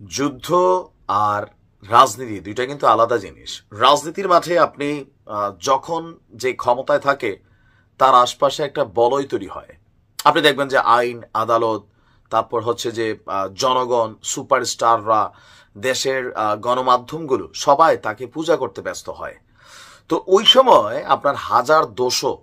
যুদ্ধ আর রাজনীতি দুইটা কিন্তু আলাদা জিনিস। রাজনীতির মাঠে আপনি যখন যে ক্ষমতায় থাকে তার আশপাশে একটা বলয় তৈরি হয়। আপনি দেখবেন যে আইন আদালত, তারপর হচ্ছে যে জনগণ, সুপারস্টাররা, দেশের গণমাধ্যমগুলো সবাই তাকে পূজা করতে ব্যস্ত হয়। তো ওই সময় আপনার হাজার দোষও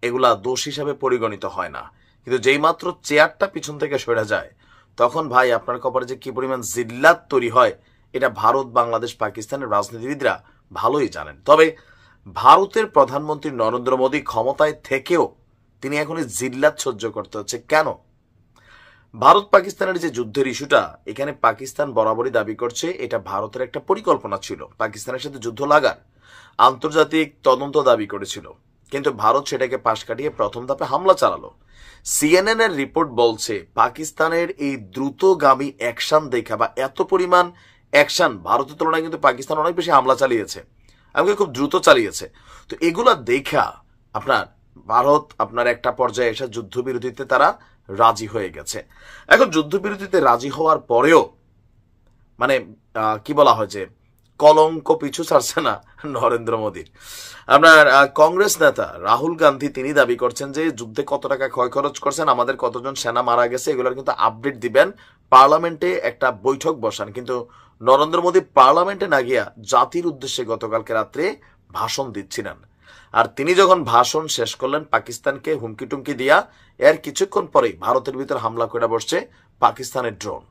এগুলা দোষ হিসাবে পরিগণিত হয় না, কিন্তু যেই মাত্র চেয়ারটা পিছন থেকে সরে যায় তখন ভাই আপনার কপালে যে কি পরিমাণ জিল্লাত তৈরি হয় এটা ভারত, বাংলাদেশ, পাকিস্তানের রাজনীতিবিদরা ভালোই জানেন। তবে ভারতের প্রধানমন্ত্রী নরেন্দ্র মোদী ক্ষমতায় থেকেও তিনি এখন এই জিল্লাত সহ্য করতে হচ্ছে কেন? ভারত পাকিস্তানের যে যুদ্ধের ইস্যুটা, এখানে পাকিস্তান বরাবরই দাবি করছে এটা ভারতের একটা পরিকল্পনা ছিল পাকিস্তানের সাথে যুদ্ধ লাগার, আন্তর্জাতিক তদন্ত দাবি করেছিল, কিন্তু ভারত সেটাকে পাশ কাটিয়ে প্রথম ধাপে হামলা চালালো। সিএনএন এর রিপোর্ট বলছে পাকিস্তানের এই দ্রুতগামী অ্যাকশন দেখা বা এত পরিমাণ অ্যাকশন ভারতের তুলনায় কিন্তু পাকিস্তান অনেক বেশি হামলা চালিয়েছে, এমনকি খুব দ্রুত চালিয়েছে। তো এগুলা দেখা আপনার ভারত আপনার একটা পর্যায়ে এসে যুদ্ধবিরতিতে তারা রাজি হয়ে গেছে। এখন যুদ্ধবিরতিতে রাজি হওয়ার পরেও মানে কি বলা হয় যে কলঙ্ক পিছু ছাড়ছে না নরেন্দ্র মোদীর। আপনার কংগ্রেস নেতা রাহুল গান্ধী তিনি দাবি করছেন যে যুদ্ধে কত টাকা ক্ষয় খরচ করছেন, আমাদের কতজন সেনা মারা গেছে, এগুলোর কিন্তু আপডেট দিবেন, পার্লামেন্টে একটা বৈঠক বসান। কিন্তু নরেন্দ্র মোদী পার্লামেন্টে না গিয়া জাতির উদ্দেশ্যে গতকালকে রাত্রে ভাষণ দিচ্ছিলেন। আর তিনি যখন ভাষণ শেষ করলেন পাকিস্তানকে হুমকি টুমকি দিয়া, এর কিছুক্ষণ পরেই ভারতের ভিতর হামলা করে বসছে পাকিস্তানের ড্রোন।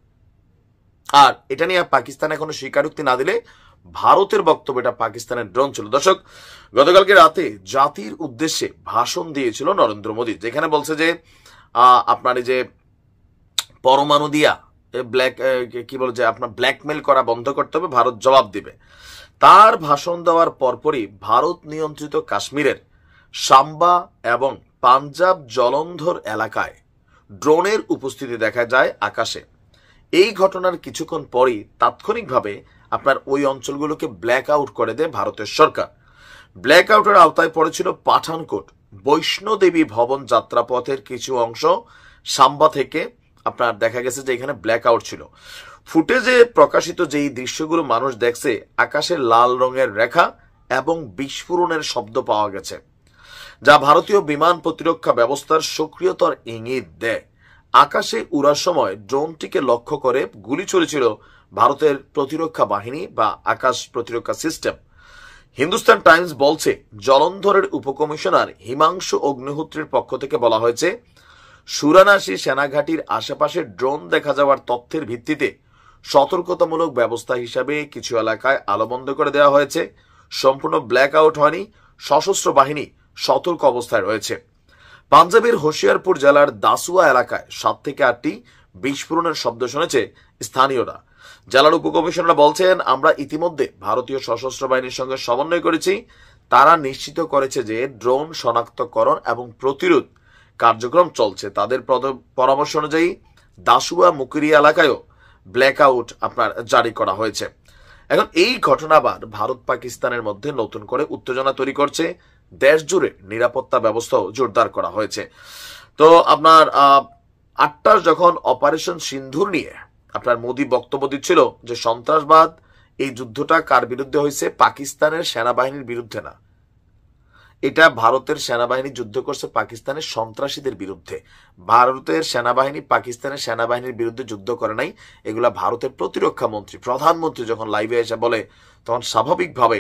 আর এটা নিয়ে পাকিস্তান এখনো স্বীকারোক্তি না দিলে ভারতের বক্তব্য এটা পাকিস্তানের ড্রোন ছিল। দর্শক, গতকালকে রাতে জাতির উদ্দেশ্যে ভাষণ দিয়েছিল নরেন্দ্র মোদী, যেখানে বলছে যে আপনার এই যে পরমাণু দিয়া কি বলে যে আপনার ব্ল্যাকমেল করা বন্ধ করতে হবে, ভারত জবাব দিবে। তার ভাষণ দেওয়ার পরপরই ভারত নিয়ন্ত্রিত কাশ্মীরের সাম্বা এবং পাঞ্জাব জলন্ধর এলাকায় ড্রোনের উপস্থিতি দেখা যায় আকাশে। এই ঘটনার কিছুক্ষণ পরই তাৎক্ষণিকভাবে আপনার ওই অঞ্চলগুলোকে ব্ল্যাক আউট করে দেয় ভারতের সরকার। ব্ল্যাক আউটের আওতায় পড়েছিল পাঠানকোট, বৈষ্ণোদেবী ভবন যাত্রাপথের কিছু অংশ। সাম্বা থেকে আপনার দেখা গেছে যে এখানে ব্ল্যাক আউট ছিল। ফুটেজে প্রকাশিত যেই দৃশ্যগুলো মানুষ দেখছে, আকাশে লাল রঙের রেখা এবং বিস্ফোরণের শব্দ পাওয়া গেছে, যা ভারতীয় বিমান প্রতিরক্ষা ব্যবস্থার সক্রিয়তার ইঙ্গিত দেয়। আকাশে উড়ার সময় ড্রোনটিকে লক্ষ্য করে গুলি চলেছিল ভারতের প্রতিরক্ষা বাহিনী বা আকাশ প্রতিরক্ষা সিস্টেম। হিন্দুস্তান টাইমস বলছে জলন্ধরের উপকমিশনার হিমাংশু অগ্নিহোত্রীর পক্ষ থেকে বলা হয়েছে সুরানাসি সেনাঘাটির আশেপাশে ড্রোন দেখা যাওয়ার তথ্যের ভিত্তিতে সতর্কতামূলক ব্যবস্থা হিসাবে কিছু এলাকায় আলো বন্ধ করে দেওয়া হয়েছে। সম্পূর্ণ ব্ল্যাক আউট হয়নি, সশস্ত্র বাহিনী সতর্ক অবস্থায় রয়েছে। পাঞ্জাবের হোশিয়ারপুর জেলার দাসুয়া এলাকায় 7 থেকে 8টি বিস্ফোরণের শব্দ শুনেছে স্থানীয়রা। জেলার উপকমিশনার বলছেন, আমরা ইতিমধ্যে ভারতীয় সশস্ত্র বাহিনীর সঙ্গে সমন্বয় করেছি। তারা নিশ্চিত করেছে যে ড্রোন শনাক্তকরণ এবং প্রতিরোধ কার্যক্রম চলছে। তাদের পরামর্শ অনুযায়ী দাসুয়া মুকুরিয়া এলাকায়ও ব্ল্যাক আউট আপনার জারি করা হয়েছে। এখন এই ঘটনা আবার ভারত পাকিস্তানের মধ্যে নতুন করে উত্তেজনা তৈরি করছে। দেশ জুড়ে নিরাপত্তা ব্যবস্থাও জোরদার করা হয়েছে। তো আপনার 8টার যখন অপারেশন সিন্ধুর নিয়ে আপনার মোদী বক্তব্য দিচ্ছিল যে সন্ত্রাসবাদ, এই যুদ্ধটা কার বিরুদ্ধে হয়েছে? পাকিস্তানের সেনাবাহিনীর বিরুদ্ধে না, এটা ভারতের সেনাবাহিনী যুদ্ধ করছে পাকিস্তানের সন্ত্রাসীদের বিরুদ্ধে। ভারতের সেনাবাহিনী পাকিস্তানের সেনাবাহিনীর বিরুদ্ধে যুদ্ধ করে নাই। এগুলা ভারতের প্রতিরক্ষা মন্ত্রী, প্রধানমন্ত্রী যখন লাইভে এসে বলে, তখন স্বাভাবিকভাবে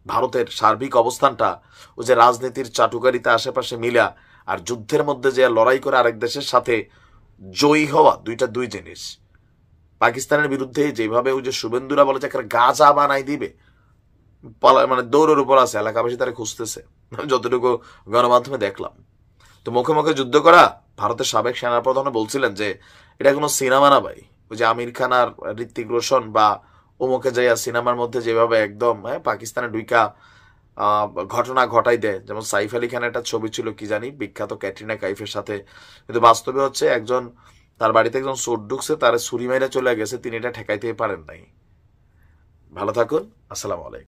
ভারতের সার্বিক অবস্থানটা ও যে রাজনীতির চাটুকারিতা আশেপাশে মিলা আর যুদ্ধের মধ্যে যে লড়াই করে আরেক দেশের সাথে জয়ী হওয়া, দুইটা দুই জিনিস। পাকিস্তানের বিরুদ্ধে যেভাবে ওই যে শুভেন্দুরা বলে যে একটা গাজা বানাই দিবে, মানে দৌড়ের উপর আছে, এলাকাবাসী তারা খুঁজতেছে, যতটুকু গণমাধ্যমে দেখলাম। তো মুখে মুখে যুদ্ধ করা, ভারতের সাবেক সেনাপ্রধান বলছিলেন যে এটা কোনো সিনেমা না ভাই, ওই যে আমির খান আর ঋত্বিক রোশন বা ওমকে যাইয়া সিনেমার মধ্যে যেভাবে একদম পাকিস্তানে ঢুইকা ঘটনা ঘটাই দেয়। যেমন সাইফ আলী খানের একটা ছবি ছিল কি জানি, বিখ্যাত ক্যাটরিনা কাইফের সাথে, কিন্তু বাস্তবে হচ্ছে একজন তার বাড়িতে একজন চোর ঢুকছে, তার ছুরি মাইরা চলে গেছে, তিনি এটা ঠেকাইতে পারেন নাই। ভালো থাকুন, আসসালামু আলাইকুম।